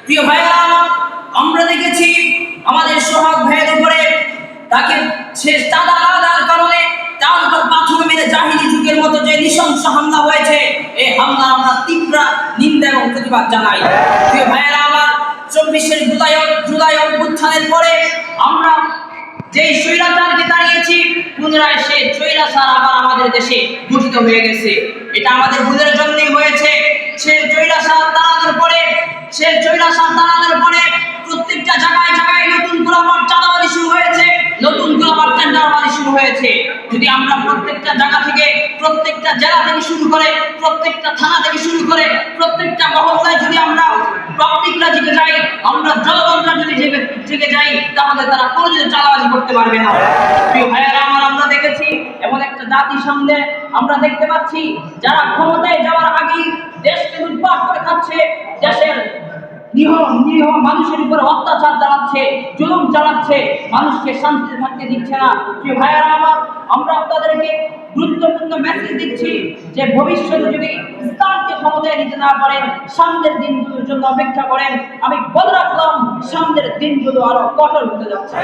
প্রিয় ভাইরা, আমরা দেখেছি আমাদের সোহাগ ভাইয়ের উপরে তাকে শেষ চাঁদা না দেওয়ার কারণে তার উপর পাথর মেরে জাহিলি যুগের মতো যে নৃশংস হামলা হয়েছে, এই হামলা আমরা তীব্র নিন্দা এবং প্রতিবাদ জানাই। প্রিয় ভাইয়েরা আমার, 24শে জুলাই অভ্যুত্থানের পরে আমরা যেই স্বৈরাচারকে দাঁড়িয়েছি, পুনরায় সে স্বৈরাচার আবার আমাদের দেশে গঠিত হয়ে গেছে। এটা আমাদের ভুলের জন্যই হয়েছে। সে স্বৈরাচার দাঁড়ানোর পরে প্রত্যেকটা জায়গায় জায়গায় নতুন গোলাবাদ চাঁদাবাজি শুরু হয়েছে, নতুন গোলাবাদ টেন্ডারবাজি শুরু হয়েছে। যদি আমরা প্রত্যেকটা জায়গা থেকে, প্রত্যেকটা জেলা থেকে শুরু করে, প্রত্যেকটা থানা থেকে শুরু করে, প্রত্যেকটা মহল্লায় যদি আমরা পাবলিকরা জেগে যাই, আমরা জনগণরা যদি জেগে যাই, তাহলে তারা কোনোদিন চাঁদাবাজি করতে পারবে না। প্রিয় ভাইয়েরা আমার, আমরা দেখেছি এমন একটা জাতির সামনে আমরা দেখতে পাচ্ছি যারা ক্ষমতায় যাওয়ার আগেই দেশকে লুটপাট করে খাচ্ছে, দেশের নিরীহ মানুষের উপর অত্যাচার চালাচ্ছে, জুলুম চালাচ্ছে, মানুষকে শান্তিতে থাকতে দিচ্ছে না। প্রিয় ভাইয়েরা আমার, আমরা আপনাদেরকে গুরুত্বপূর্ণ মেসেজ দিচ্ছি যে ভবিষ্যতে যদি ইসলামকে ক্ষমতায় নিতে না পারেন, সামনের দিনগুলোর জন্য অপেক্ষা করেন। আমি বলে রাখলাম, সামনের দিনগুলো আরো কঠোর হতে যাচ্ছে।